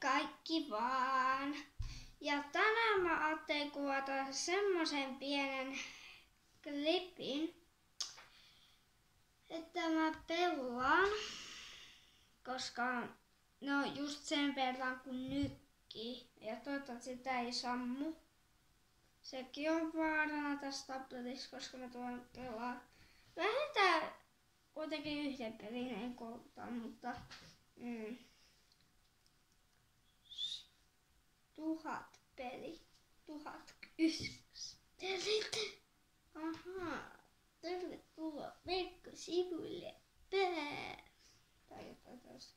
kaikki vaan. Ja tänään mä ajattelin kuvata semmosen pienen klipin, että mä pelaan, koska no just sen verran kun nykkii ja toivottavasti sitä ei sammu. Sekin on vaarana tässä tabletissa, koska mä tuon pelaa. Vähintään kuitenkin yhden pelin en kouluta, mutta 1000 peli. 1001 pelit. Ahaa. Tervetuloa verkkosivuille. Tai jotain toista.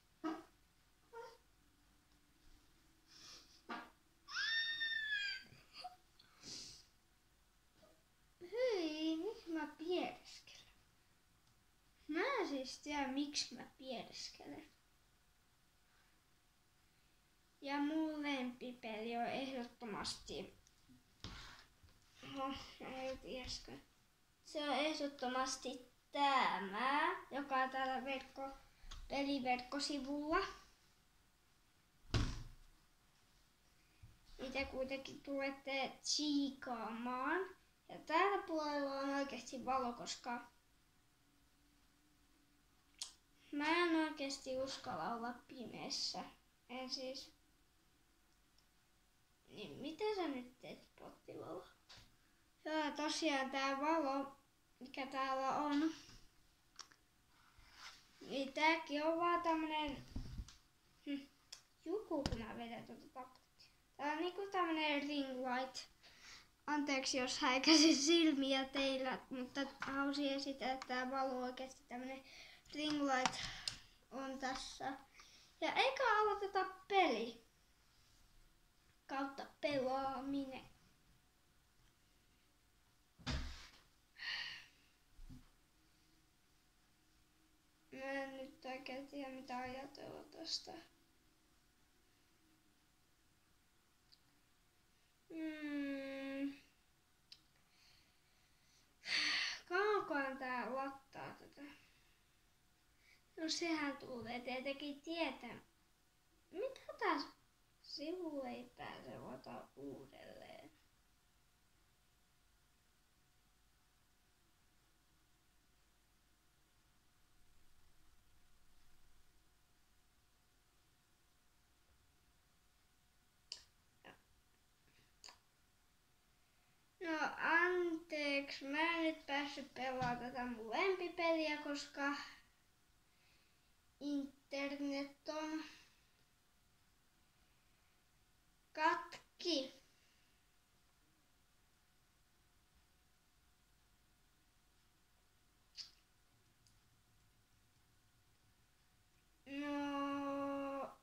Hei, miksi mä piereskelen? Mä en siis tiedä, miksi mä piereskelen. Ja mun lempipeli on ehdottomasti... tiedätkö? Se on ehdottomasti tämä, joka on täällä peliverkkosivulla. Itse kuitenkin tulette tsiikaamaan. Ja täällä puolella on oikeasti valo, koska mä en oikeasti uskalla olla pimeässä. En siis... Niin mitä sä nyt teet, pottivalo? Joo, tosiaan tää valo, mikä täällä on, niin tääkin on vaan tämmönen... Juku, kun mä vedän tuota tablettia. Tää on niinku tämmönen ring light. Anteeksi, jos häikäisin silmiä teillä, mutta halusin esitellä, että tää valo oikeesti tämmönen ring light on tässä. Ja eikä aloiteta peli kautta pelaaminen. Mä en nyt oikein tiedä mitä ajatella tästä. Kauankohan tää lattaa tätä? No sehän tulee tietenkin tietää. Mitä tää sivu ei pääse ota uudelleen? No anteeksi, mä en nyt päässyt pelaamaan tätä mun lempipeliä, koska internet on katki. No,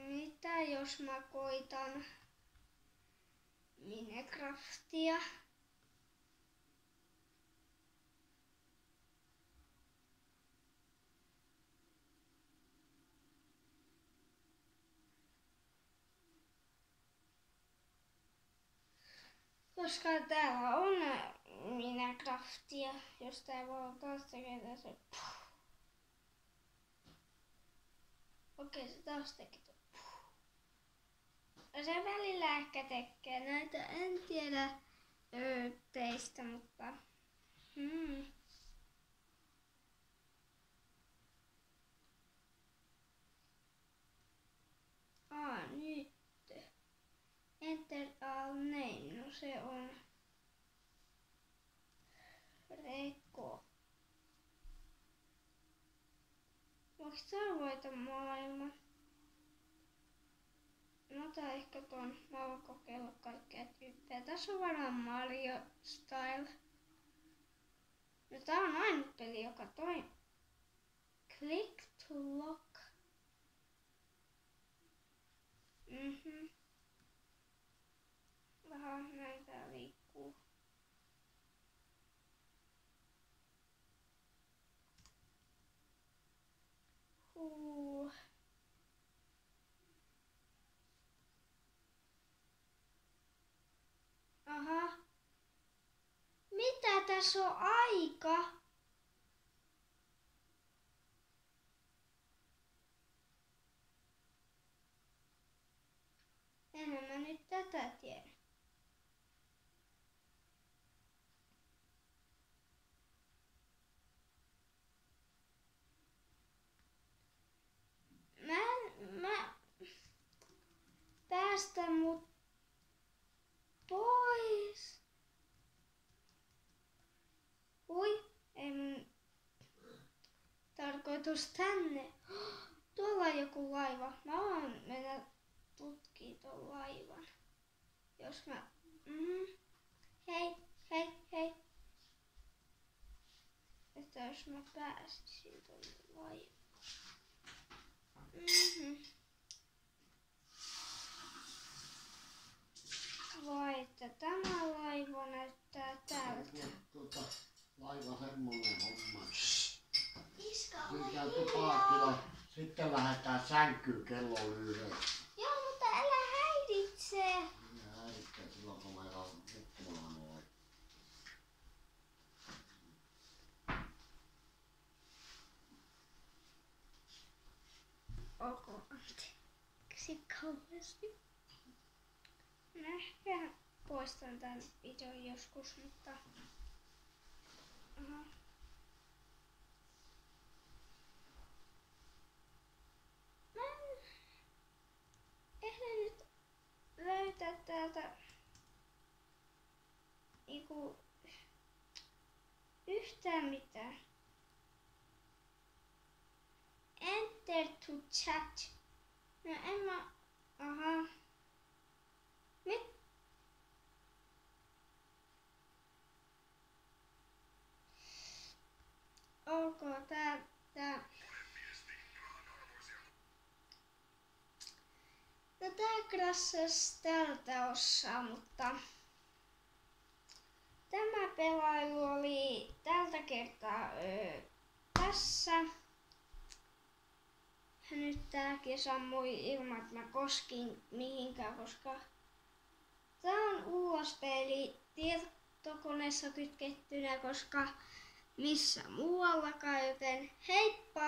mitä jos mä koitan Minecraftia? Koska täällä on Minecraftia, jos tää voi taas tekee se. Okei, se taas teki tuo. Se välillä ehkä tekee näitä, en tiedä teistä, mutta nyt. Enter all name, no se on Reko. Voiko tää voita maailman? No tää ehkä ton, mä voin kokeilla kaikkea tyyppejä. Tässä on varmaan Mario Style. No tää on ainut peli, joka toi. Click to lock. Vähän näin tää liikkuu. Aha. Mitä tässä on aika? enhän mä nyt tätä tiedä. Mä päästä mut pois. Ui, ei mun tarkoitus tänne. Tuolla on joku laiva. Mä voin mennä tutkiin tuon laivan. Jos mä... Hei, hei, hei. Että jos mä pääsisin tuonne laivaan. Vai että tämä laiva näyttää tältä. Laiva semmonen homma. Iska, Sitten lähdetään sänkyyn kello 9. Joo, mutta älä häiritse. Minä häiritsee silloin, kun meillä on nukkumaan noin. Ok, anteeksi kauheasti. Mä ehkä poistan tän videon joskus, mutta... Aha. Mä en ehdi nyt löytää täältä niinku yhtään mitään. Enter to chat. No en mä... Aha. Nyt. Ok, tää... No tää krassas tältä osaa, mutta... Tämä pelailu oli tältä kertaa tässä. Nyt tääkin sammui ilman, että mä koskin mihinkään, koska tää on USB eli tietokoneessa kytkettynä, koska missä muuallakaan, joten heippa!